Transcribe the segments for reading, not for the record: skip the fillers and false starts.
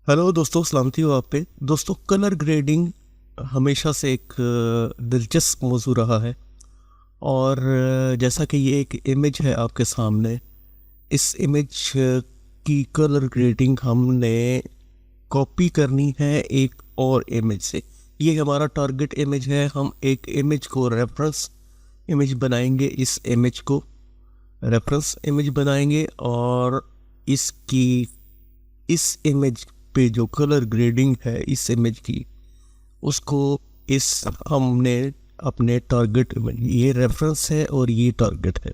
Hello दोस्तों, सलामती हो आप पे। दोस्तों, कलर ग्रेडिंग हमेशा से एक दिलचस्प मौजू रहा है। और जैसा कि ये एक इमेज है आपके सामने, इस इमेज की कलर ग्रेडिंग हमने कॉपी करनी है एक और इमेज से। ये हमारा टारगेट इमेज है। हम एक इमेज को रेफरेंस इमेज बनाएंगे, इस इमेज को रेफरेंस इमेज बनाएंगे और इसकी इस इमेज पे जो कलर ग्रेडिंग है इस इमेज की, उसको इस हमने अपने टारगेट में, ये रेफरेंस है और ये टारगेट है,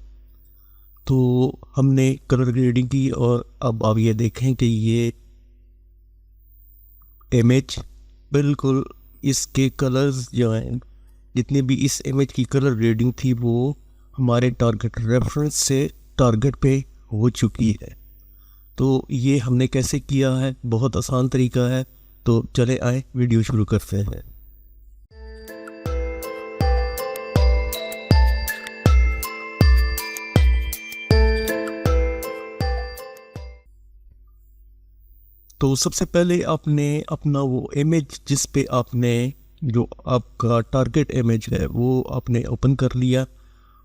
तो हमने कलर ग्रेडिंग की। और अब आप ये देखें कि ये इमेज बिल्कुल, इसके कलर्स जो हैं, जितनी भी इस इमेज की कलर ग्रेडिंग थी वो हमारे टारगेट रेफरेंस से टारगेट पे हो चुकी है। तो ये हमने कैसे किया है, बहुत आसान तरीका है। तो चले आए वीडियो शुरू करते हैं। तो सबसे पहले आपने अपना वो इमेज जिस पे आपने, जो आपका टारगेट इमेज है वो आपने ओपन कर लिया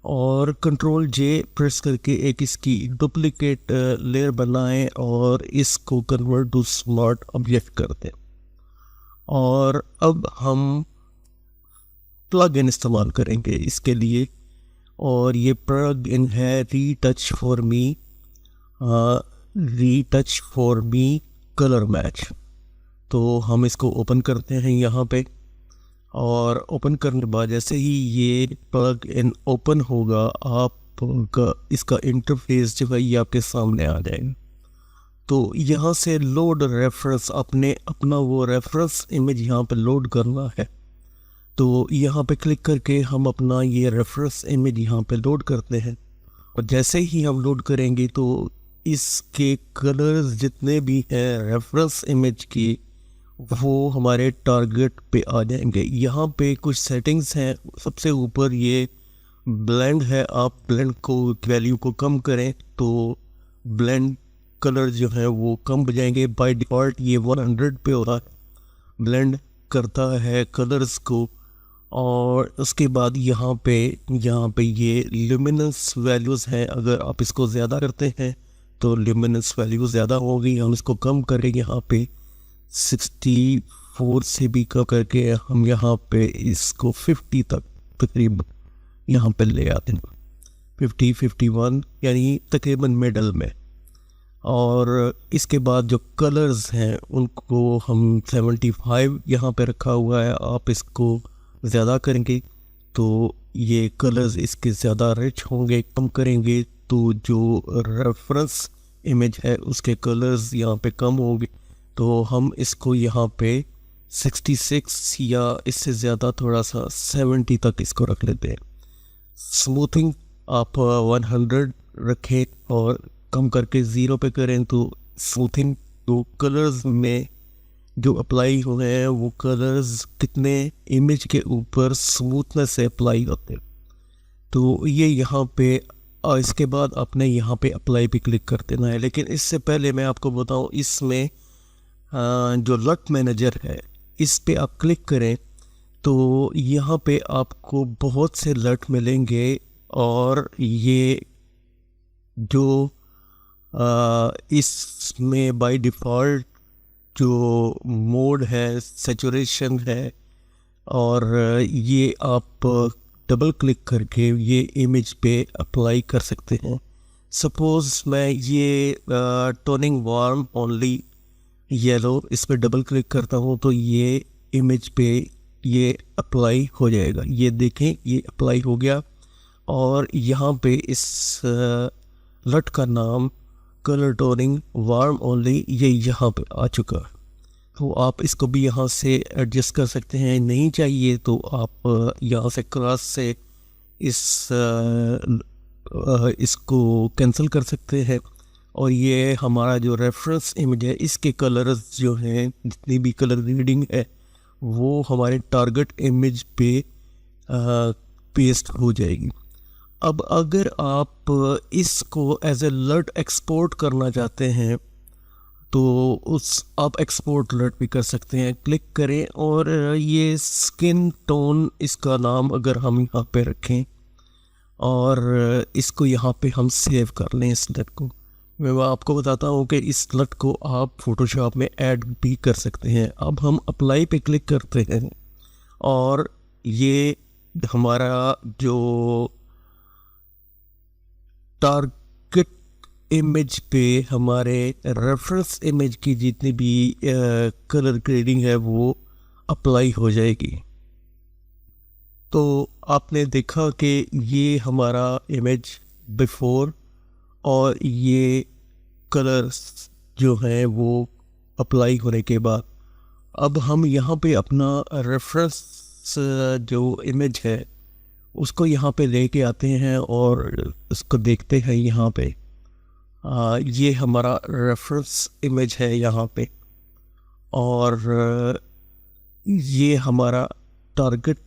और कंट्रोल जे प्रेस करके एक इसकी डुप्लीकेट लेयर बनाएं और इसको कन्वर्ट टू स्मार्ट ऑब्जेक्ट कर दें। और अब हम प्लग इन इस्तेमाल करेंगे इसके लिए, और ये प्लग इन है retouch for me colour match. तो हम इसको ओपन करते हैं यहाँ पे, और ओपन करने के बाद जैसे ही ये प्लग इन ओपन होगा, आपका इसका इंटरफेस जो है ये आपके सामने आ जाएगा। तो यहाँ से लोड रेफरेंस, अपना वो रेफरेंस इमेज यहाँ पे लोड करना है। तो यहाँ पे क्लिक करके हम अपना ये रेफरेंस इमेज यहाँ पे लोड करते हैं। और जैसे ही हम लोड करेंगे तो इसके कलर्स जितने भी हैं रेफरेंस इमेज की, वो हमारे टारगेट पे आ जाएंगे। यहाँ पे कुछ सेटिंग्स हैं। सबसे ऊपर ये ब्लेंड है, आप ब्लेंड को वैल्यू को कम करें तो ब्लेंड कलर जो है वो कम हो जाएंगे। बाय डिफ़ॉल्ट ये 100 पे हो रहा है, ब्लेंड करता है कलर्स को। और उसके बाद यहाँ पे ये ल्यूमिनेंस वैल्यूज़ हैं। अगर आप इसको ज़्यादा करते हैं तो ल्यूमिनेंस वैल्यू ज़्यादा होगी। हम इसको कम करेंगे, यहाँ पे 64 से भी कम करके हम यहाँ पे इसको 50 तक तकरीबन यहाँ पे ले आते हैं, 51 यानी तकरीबन मिडल में। और इसके बाद जो कलर्स हैं उनको हम 75 यहाँ पे रखा हुआ है। आप इसको ज़्यादा करेंगे तो ये कलर्स इसके ज़्यादा रिच होंगे, कम करेंगे तो जो रेफरेंस इमेज है उसके कलर्स यहाँ पे कम होंगे। तो हम इसको यहाँ पे 66 या इससे ज़्यादा थोड़ा सा 70 तक इसको रख लेते हैं। स्मूथिंग आप 100 रखें और कम करके 0 पे करें तो स्मूथिंग, तो कलर्स में जो अप्लाई हो गए हैं वो कलर्स कितने इमेज के ऊपर स्मूथनेस से अप्लाई होते हैं। तो ये यहाँ पे इसके बाद आपने यहाँ पे अप्लाई पे क्लिक कर देना है। लेकिन इससे पहले मैं आपको बताऊँ, इसमें जो लट मैनेजर है इस पे आप क्लिक करें तो यहाँ पे आपको बहुत से लट मिलेंगे। और ये जो इसमें बाय डिफ़ॉल्ट जो मोड है सैचुरेशन है, और ये आप डबल क्लिक करके ये इमेज पे अप्लाई कर सकते हैं। सपोज़ मैं ये टोनिंग वार्म ओनली येलो इस पर डबल क्लिक करता हूँ तो ये इमेज पे ये अप्लाई हो जाएगा। ये देखें, ये अप्लाई हो गया। और यहाँ पे इस लट का नाम कलर टोनिंग वार्म ओनली ये यहाँ पे आ चुका है। तो आप इसको भी यहाँ से एडजस्ट कर सकते हैं। नहीं चाहिए तो आप यहाँ से क्रॉस से इसको कैंसिल कर सकते हैं। और ये हमारा जो रेफरेंस इमेज है इसके कलर्स जो हैं, जितनी भी कलर ग्रेडिंग है वो हमारे टारगेट इमेज पे पेस्ट हो जाएगी। अब अगर आप इसको एज ए लट एक्सपोर्ट करना चाहते हैं तो उस आप एक्सपोर्ट अलर्ट भी कर सकते हैं, क्लिक करें और ये स्किन टोन इसका नाम अगर हम यहाँ पे रखें और इसको यहाँ पे हम सेव कर लें इस लट को। मैं आपको बताता हूँ कि इस लट को आप फोटोशॉप में ऐड भी कर सकते हैं। अब हम अप्लाई पे क्लिक करते हैं और ये हमारा जो टारगेट इमेज पे हमारे रेफरेंस इमेज की जितनी भी कलर ग्रेडिंग है वो अप्लाई हो जाएगी। तो आपने देखा कि ये हमारा इमेज बिफोर और ये कलर्स जो हैं वो अप्लाई होने के बाद अब हम यहाँ पे अपना रेफरेंस जो इमेज है उसको यहाँ पे लेके आते हैं और उसको देखते हैं। यहाँ पे ये हमारा रेफरेंस इमेज है यहाँ पे और ये हमारा टारगेट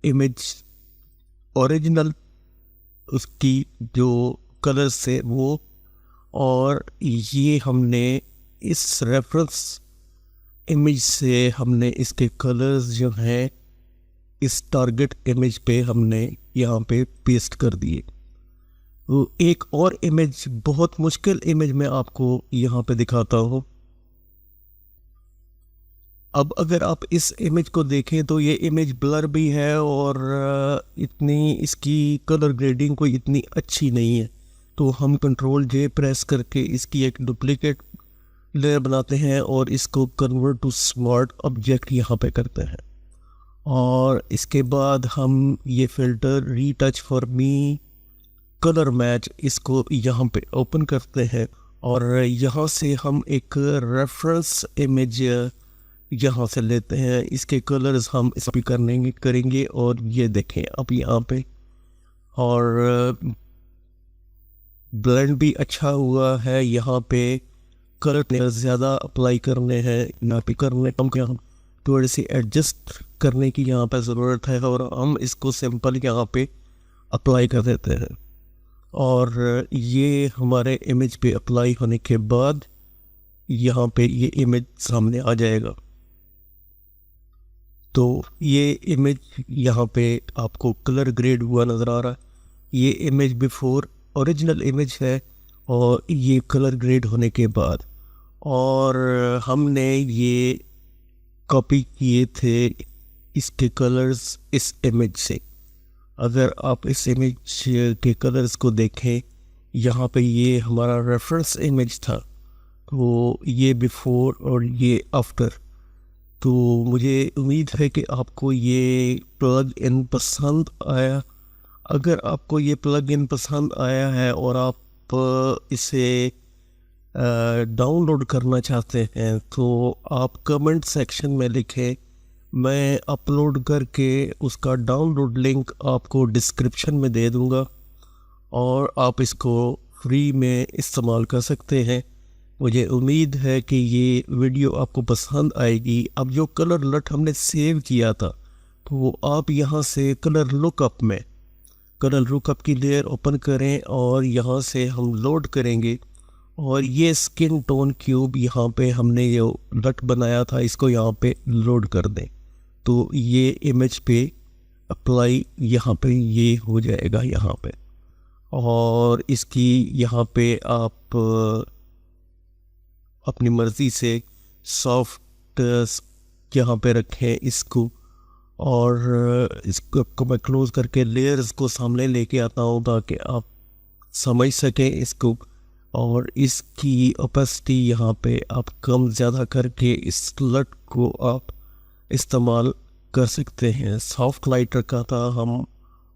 इमेज ओरिजिनल उसकी जो कलर्स से वो, और ये हमने इस रेफरेंस इमेज से हमने इसके कलर्स जो हैं इस टारगेट इमेज पे हमने यहाँ पे पेस्ट कर दिए। तो एक और इमेज, बहुत मुश्किल इमेज मैं आपको यहाँ पे दिखाता हूँ। अब अगर आप इस इमेज को देखें तो ये इमेज ब्लर भी है और इतनी इसकी कलर ग्रेडिंग कोई इतनी अच्छी नहीं है। तो हम कंट्रोल जे प्रेस करके इसकी एक डुप्लीकेट लेयर बनाते हैं और इसको कन्वर्ट टू स्मार्ट ऑब्जेक्ट यहाँ पे करते हैं और इसके बाद हम ये filter retouch for me colour match इसको यहाँ पे ओपन करते हैं और यहाँ से हम एक रेफरेंस इमेज यहाँ से लेते हैं। इसके कलर्स हम इस पर करेंगे और ये देखें अब यहाँ पे, और ब्लेंड भी अच्छा हुआ है। यहाँ पे कलर ज़्यादा अप्लाई करने हैं, यहाँ पे करने कम क्या, थोड़ी सी एडजस्ट करने की यहाँ पे ज़रूरत है और हम इसको सिंपल यहाँ पे अप्लाई कर देते हैं और ये हमारे इमेज पे अप्लाई होने के बाद यहाँ पे ये इमेज सामने आ जाएगा। तो ये इमेज यहाँ पे आपको कलर ग्रेड हुआ नज़र आ रहा है। ये इमेज बिफोर ओरिजिनल इमेज है और ये कलर ग्रेड होने के बाद, और हमने ये कॉपी किए थे इसके कलर्स इस इमेज से। अगर आप इस इमेज के कलर्स को देखें, यहाँ पे ये हमारा रेफरेंस इमेज था, तो ये बिफोर और ये आफ्टर। तो मुझे उम्मीद है कि आपको ये प्लग इन पसंद आया। अगर आपको ये प्लग इन पसंद आया है और आप इसे डाउनलोड करना चाहते हैं तो आप कमेंट सेक्शन में लिखें, मैं अपलोड करके उसका डाउनलोड लिंक आपको डिस्क्रिप्शन में दे दूंगा और आप इसको फ्री में इस्तेमाल कर सकते हैं। मुझे उम्मीद है कि ये वीडियो आपको पसंद आएगी। अब जो कलर लट हमने सेव किया था तो आप यहाँ से कलर लुकअप की लेयर ओपन करें और यहाँ से हम लोड करेंगे और ये स्किन टोन क्यूब यहाँ पे हमने ये लट बनाया था इसको यहाँ पे लोड कर दें तो ये इमेज पे अप्लाई यहाँ पे ये हो जाएगा यहाँ पे, और इसकी यहाँ पे आप अपनी मर्ज़ी से सॉफ्ट यहाँ पे रखें इसको, और इसको मैं क्लोज़ करके लेयर्स को सामने लेके आता हूँ ताकि आप समझ सकें इसको। और इसकी ओपेसिटी यहाँ पे आप कम ज़्यादा करके इस लट को आप इस्तेमाल कर सकते हैं। सॉफ्ट लाइट रखा था हम,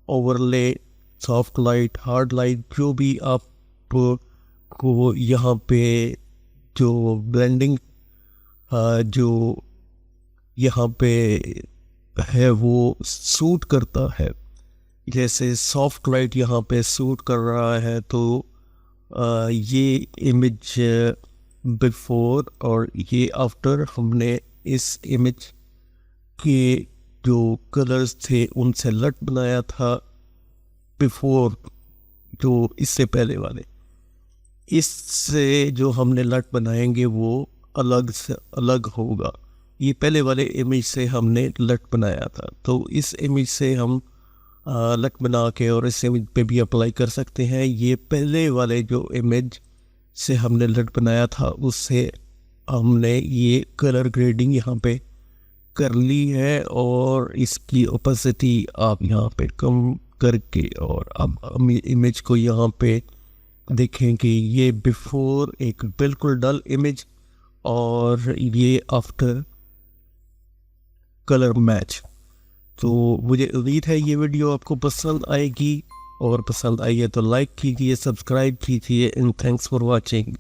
overlay, soft light, hard light, जो भी आप को यहाँ पे जो ब्लेंडिंग जो यहाँ पे है वो सूट करता है। जैसे सॉफ्ट लाइट यहाँ पे सूट कर रहा है तो ये इमेज बिफोर और ये आफ्टर हमने इस इमेज के जो कलर्स थे उनसे लट बनाया था बिफोर, जो इससे पहले वाले। इससे जो हमने लट बनाएंगे वो अलग से अलग होगा। ये पहले वाले इमेज से हमने लट बनाया था, तो इस इमेज से हम लट बना के और इस इमेज पे भी अप्लाई कर सकते हैं। ये पहले वाले जो इमेज से हमने लट बनाया था उससे हमने ये कलर ग्रेडिंग यहाँ पे कर ली है, और इसकी ओपेसिटी आप यहाँ पे कम करके, और अब इमेज को यहाँ पे देखें कि ये बिफोर एक बिल्कुल डल इमेज और ये आफ्टर कलर मैच। तो मुझे उम्मीद है ये वीडियो आपको पसंद आएगी, और पसंद आई है तो लाइक कीजिए, सब्सक्राइब कीजिए, एंड थैंक्स फॉर वाचिंग।